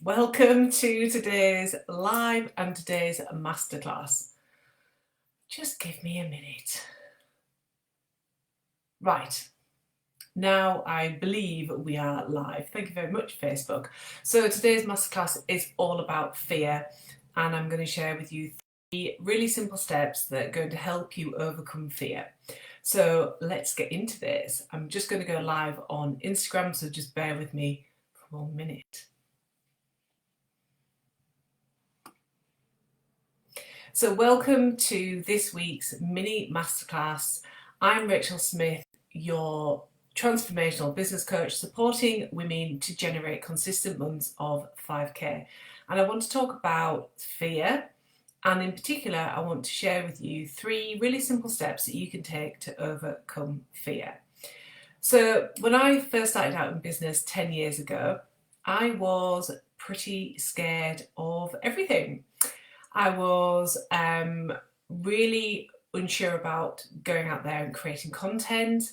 Welcome to today's live and today's masterclass. Just give me a minute. Right, now I believe we are live. Thank you very much, Facebook. So today's masterclass is all about fear, and I'm going to share with you three really simple steps that are going to help you overcome fear. So let's get into this. I'm just going to go live on Instagram, so just bear with me for 1 minute. So welcome to this week's mini masterclass. I'm Rachel Smith, your transformational business coach, supporting women to generate consistent months of 5k. And I want to talk about fear, and in particular I want to share with you three really simple steps that you can take to overcome fear. So when I first started out in business 10 years ago, I was pretty scared of everything. I was really unsure about going out there and creating content.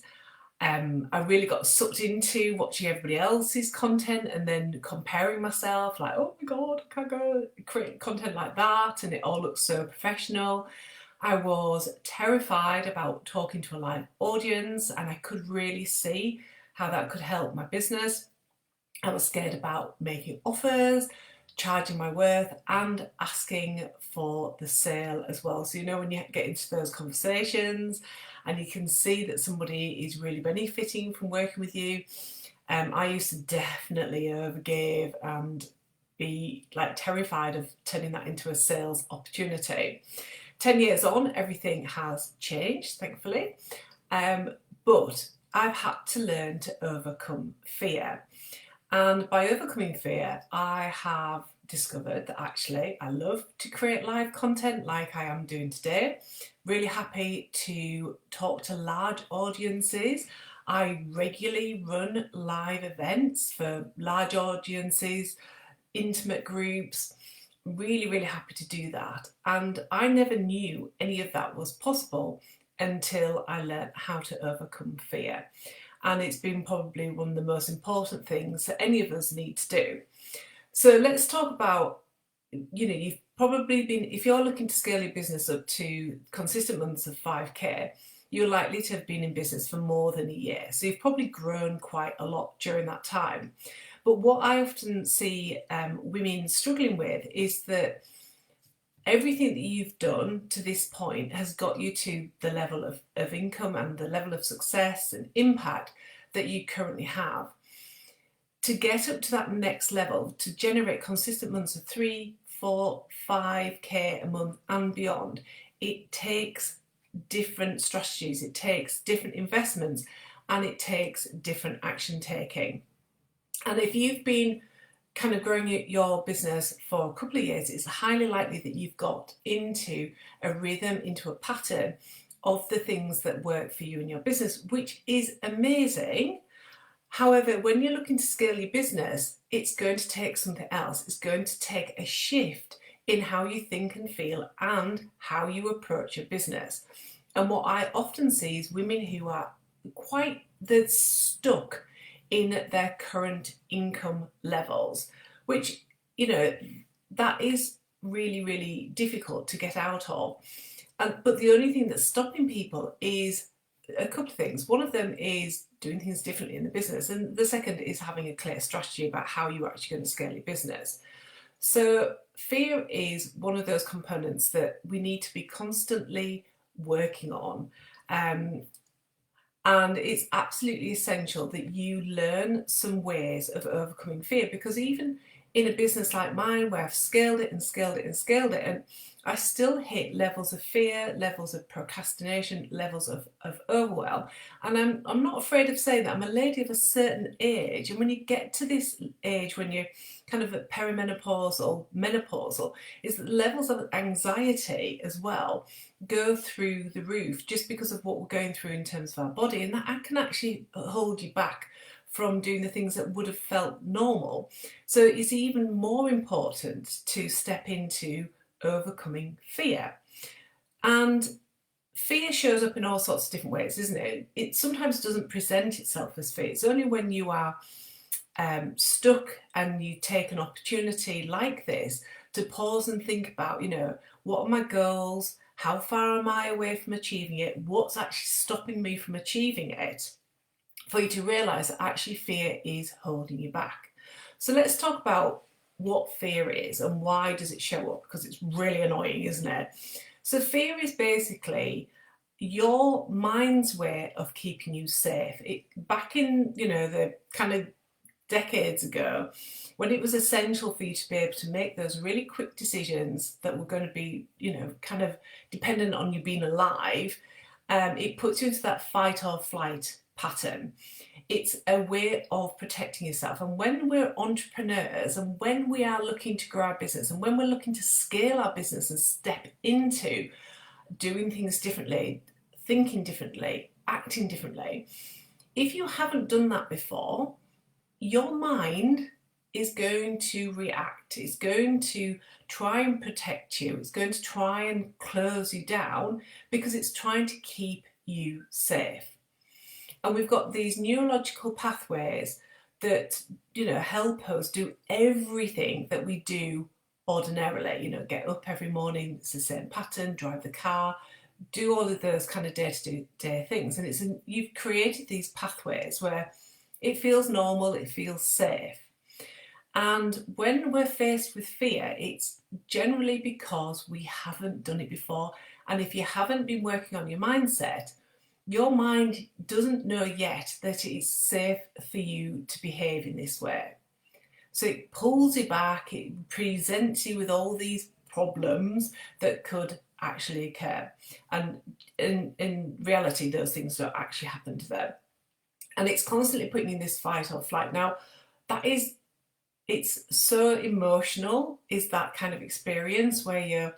I really got sucked into watching everybody else's content and then comparing myself, like, oh my God, I can't go create content like that, and it all looks so professional. I was terrified about talking to a live audience, and I could really see how that could help my business. I was scared about making offers, charging my worth, and asking for the sale as well. So, when you get into those conversations and you can see that somebody is really benefiting from working with you, I used to definitely overgive and be like terrified of turning that into a sales opportunity. 10 years on, everything has changed, thankfully, but I've had to learn to overcome fear. And by overcoming fear, I have discovered that actually I love to create live content like I am doing today. Really happy to talk to large audiences. I regularly run live events for large audiences, intimate groups. Really, really happy to do that. And I never knew any of that was possible until I learned how to overcome fear. And it's been probably one of the most important things that any of us need to do. So let's talk about, you've probably been, if you're looking to scale your business up to consistent months of 5k, you're likely to have been in business for more than a year. So you've probably grown quite a lot during that time. But what I often see women struggling with is that everything that you've done to this point has got you to the level of income and the level of success and impact that you currently have. To get up to that next level, to generate consistent months of 3, 4, 5k a month and beyond, it takes different strategies, it takes different investments, and it takes different action taking. And if you've been kind of growing your business for a couple of years, it's highly likely that you've got into a rhythm, into a pattern of the things that work for you in your business, which is amazing. However, when you're looking to scale your business, it's going to take something else. It's going to take a shift in how you think and feel and how you approach your business. And what I often see is women who are they're stuck in their current income levels, which, that is really, really difficult to get out of. But the only thing that's stopping people is a couple of things. One of them is doing things differently in the business, and the second is having a clear strategy about how you're actually going to scale your business. So fear is one of those components that we need to be constantly working on. And it's absolutely essential that you learn some ways of overcoming fear, because even in a business like mine, where I've scaled it and scaled it and scaled it, and I still hit levels of fear, levels of procrastination, levels of overwhelm. And I'm not afraid of saying that I'm a lady of a certain age. And when you get to this age, when you're kind of at perimenopausal, menopausal, is that levels of anxiety as well go through the roof just because of what we're going through in terms of our body. And that can actually hold you back from doing the things that would have felt normal. So it's even more important to step into overcoming fear. And fear shows up in all sorts of different ways, isn't it? It sometimes doesn't present itself as fear. It's only when you are stuck and you take an opportunity like this to pause and think about, what are my goals? How far am I away from achieving it? What's actually stopping me from achieving it? For you to realise that actually fear is holding you back. So let's talk about what fear is and why does it show up, because it's really annoying, isn't it? So fear is basically your mind's way of keeping you safe. Back in, the kind of decades ago, when it was essential for you to be able to make those really quick decisions that were going to be, kind of dependent on you being alive, it puts you into that fight or flight pattern. It's a way of protecting yourself. And when we're entrepreneurs and when we are looking to grow our business and when we're looking to scale our business and step into doing things differently, thinking differently, acting differently, if you haven't done that before, your mind is going to react. It's going to try and protect you. It's going to try and close you down because it's trying to keep you safe. And we've got these neurological pathways that, help us do everything that we do ordinarily. Get up every morning, it's the same pattern, drive the car, do all of those kind of day-to-day things. And you've created these pathways where it feels normal, it feels safe. And when we're faced with fear, it's generally because we haven't done it before. And if you haven't been working on your mindset, your mind doesn't know yet that it's safe for you to behave in this way. So it pulls you back, it presents you with all these problems that could actually occur. And in reality, those things don't actually happen to them. And it's constantly putting you in this fight or flight. Now, it's so emotional, is that kind of experience where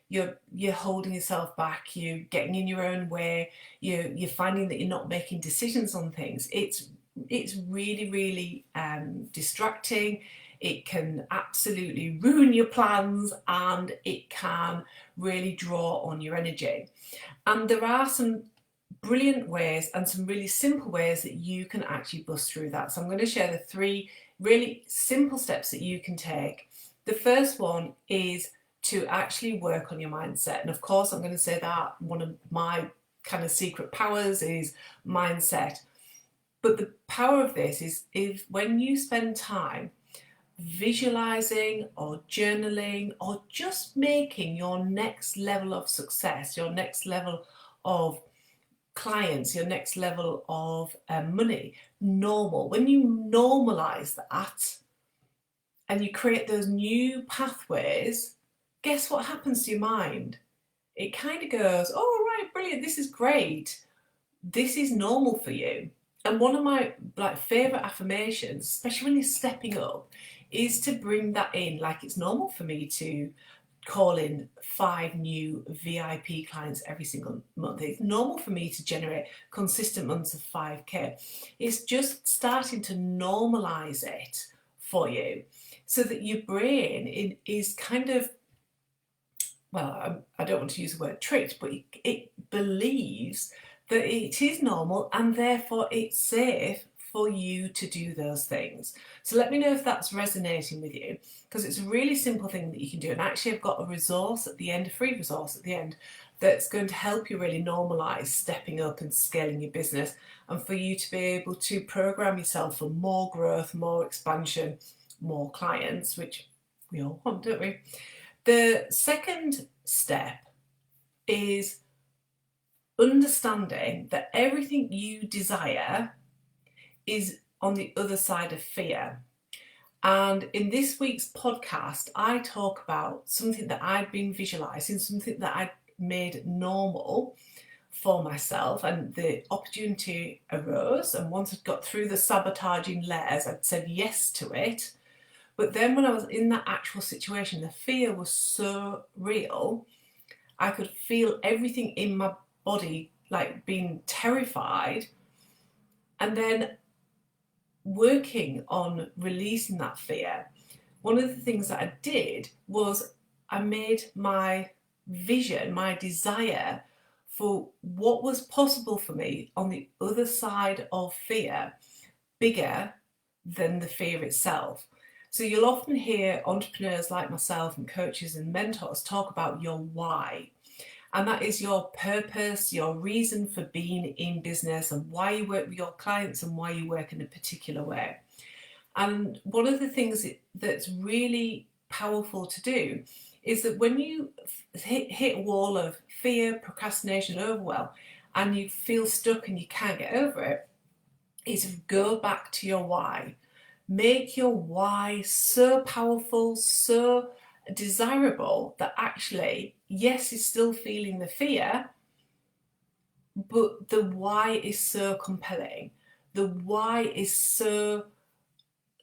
you're holding yourself back, you're getting in your own way, you're finding that you're not making decisions on things. It's really, really distracting. It can absolutely ruin your plans and it can really draw on your energy. And there are some brilliant ways and some really simple ways that you can actually bust through that. So I'm going to share the 3 really simple steps that you can take. The first one is to actually work on your mindset. And of course, I'm going to say that one of my kind of secret powers is mindset. But the power of this is if when you spend time visualizing or journaling or just making your next level of success, your next level of clients, your next level of money normal, when you normalize that and you create those new pathways, guess what happens to your mind? It kind of goes, oh right, brilliant, this is great, this is normal for you. And one of my favorite affirmations, especially when you're stepping up, is to bring that in. Like, it's normal for me to call in 5 new VIP clients every single month. It's normal for me to generate consistent months of 5k. It's just starting to normalize it for you so that your brain is kind of, well, I don't want to use the word tricked, but it believes that it is normal and therefore it's safe for you to do those things. So let me know if that's resonating with you, because it's a really simple thing that you can do. And actually I've got a resource at the end, a free resource at the end, that's going to help you really normalize stepping up and scaling your business and for you to be able to program yourself for more growth, more expansion, more clients, which we all want, don't we? The second step is understanding that everything you desire is on the other side of fear. And in this week's podcast, I talk about something that I'd been visualizing, something that I'd made normal for myself, and the opportunity arose. And once I'd got through the sabotaging layers, I'd said yes to it. But then when I was in that actual situation, the fear was so real, I could feel everything in my body like being terrified. And then working on releasing that fear, one of the things that I did was I made my vision, my desire for what was possible for me on the other side of fear bigger, than the fear itself. So you'll often hear entrepreneurs like myself and coaches and mentors talk about your why. And that is your purpose, your reason for being in business, and why you work with your clients and why you work in a particular way. And one of the things that's really powerful to do is that when you hit a wall of fear, procrastination, overwhelm, and you feel stuck and you can't get over it, is go back to your why. Make your why so powerful, so desirable that actually, yes, you're still feeling the fear, but the why is so compelling. The why is so,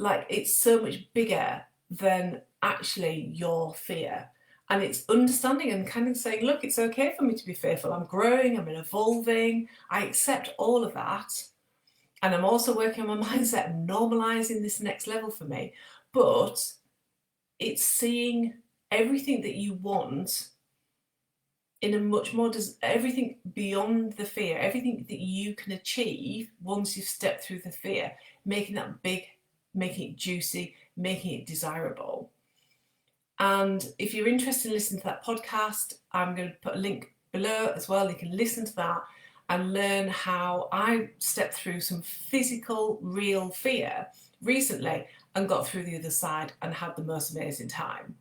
like, it's so much bigger than actually your fear. And it's understanding and kind of saying, look, it's okay for me to be fearful. I'm growing, I'm evolving, I accept all of that. And I'm also working on my mindset and normalizing this next level for me. But it's seeing everything that you want in a much more, everything beyond the fear, everything that you can achieve once you've stepped through the fear, making that big, making it juicy, making it desirable. And if you're interested in listening to that podcast, I'm going to put a link below as well. You can listen to that and learn how I stepped through some physical, real fear recently and got through the other side and had the most amazing time.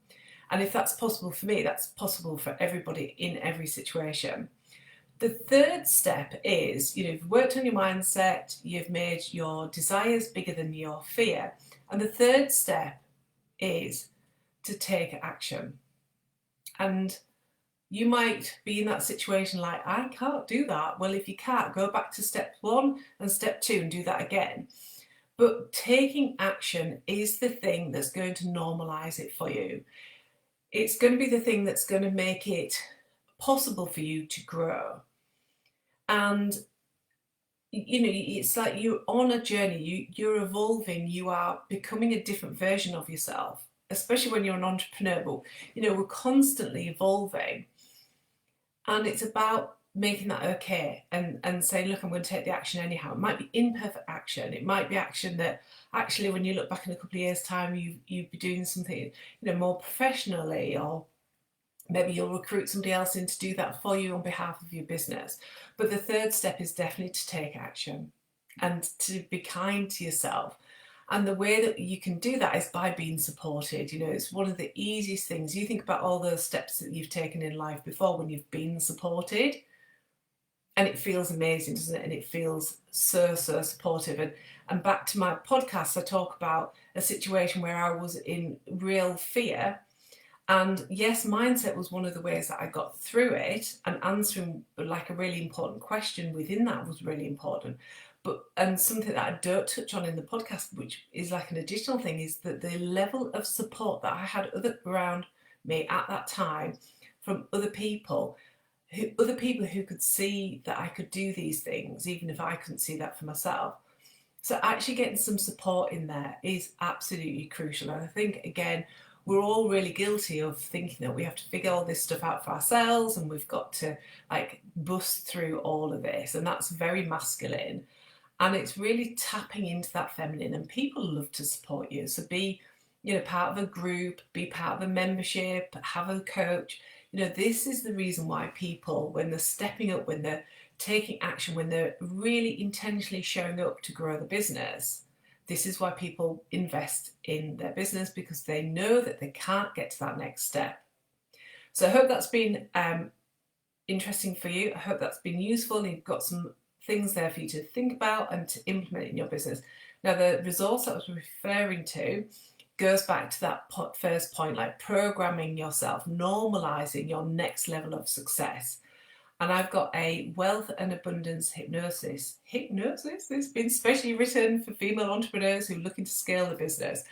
And if that's possible for me, that's possible for everybody in every situation. The third step is, you've worked on your mindset, you've made your desires bigger than your fear. And the third step is to take action. And you might be in that situation like, I can't do that. Well, if you can't, go back to step 1 and step 2 and do that again. But taking action is the thing that's going to normalize it for you. It's going to be the thing that's going to make it possible for you to grow. And it's like you're on a journey, you're evolving, you are becoming a different version of yourself, especially when you're an entrepreneur. But we're constantly evolving. And it's about making that okay and saying, look, I'm going to take the action anyhow. It might be imperfect action. It might be action that actually, when you look back in a couple of years' time, you'd be doing something more professionally, or maybe you'll recruit somebody else in to do that for you on behalf of your business. But the third step is definitely to take action and to be kind to yourself. And the way that you can do that is by being supported. It's one of the easiest things. You think about all those steps that you've taken in life before when you've been supported, and it feels amazing, doesn't it? And it feels so, so supportive. And back to my podcast, I talk about a situation where I was in real fear. And yes, mindset was one of the ways that I got through it, and answering like a really important question within that was really important. And something that I don't touch on in the podcast, which is like an additional thing, is that the level of support that I had around me at that time from other people who could see that I could do these things, even if I couldn't see that for myself. So actually getting some support in there is absolutely crucial. And I think, again, we're all really guilty of thinking that we have to figure all this stuff out for ourselves and we've got to bust through all of this. And that's very masculine. And it's really tapping into that feminine, and people love to support you. So be, part of a group, be part of a membership, have a coach. This is the reason why people, when they're stepping up, when they're taking action, when they're really intentionally showing up to grow the business, this is why people invest in their business, because they know that they can't get to that next step. So I hope that's been interesting for you. I hope that's been useful, and you've got some things there for you to think about and to implement in your business. Now, the resource I was referring to goes back to that first point, like programming yourself, normalizing your next level of success. And I've got a wealth and abundance hypnosis. It's been specially written for female entrepreneurs who are looking to scale the business.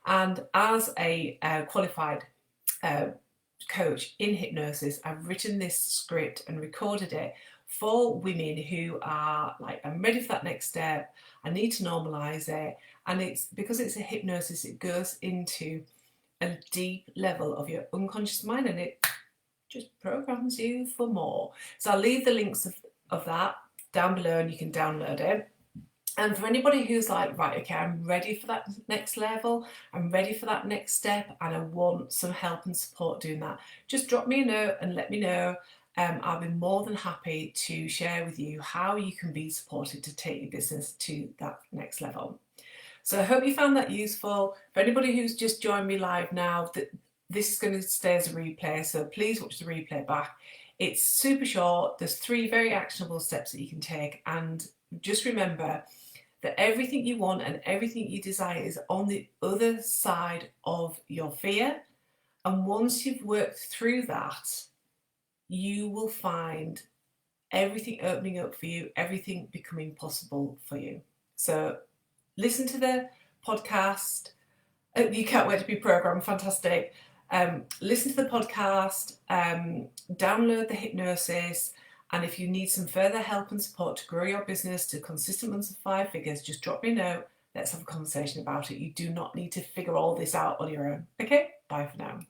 And as a qualified coach in hypnosis, I've written this script and recorded it for women who are like, I'm ready for that next step, I need to normalize it. And it's because it's a hypnosis, it goes into a deep level of your unconscious mind, and it just programs you for more. So I'll leave the links of that down below, and you can download it. And for anybody who's like, right, okay, I'm ready for that next level, I'm ready for that next step, and I want some help and support doing that, just drop me a note and let me know. I'll be more than happy to share with you how you can be supported to take your business to that next level. So I hope you found that useful. For anybody who's just joined me live now, this is going to stay as a replay, so please watch the replay back. It's super short. There's 3 very actionable steps that you can take, and just remember that everything you want and everything you desire is on the other side of your fear. And once you've worked through that, you will find everything opening up for you, everything becoming possible for you. So listen to the podcast. You can't wait to be programmed. Fantastic. Listen to the podcast, download the hypnosis, and if you need some further help and support to grow your business to consistent months of 5 figures, just drop me a note. Let's have a conversation about it. You do not need to figure all this out on your own. Okay, bye for now.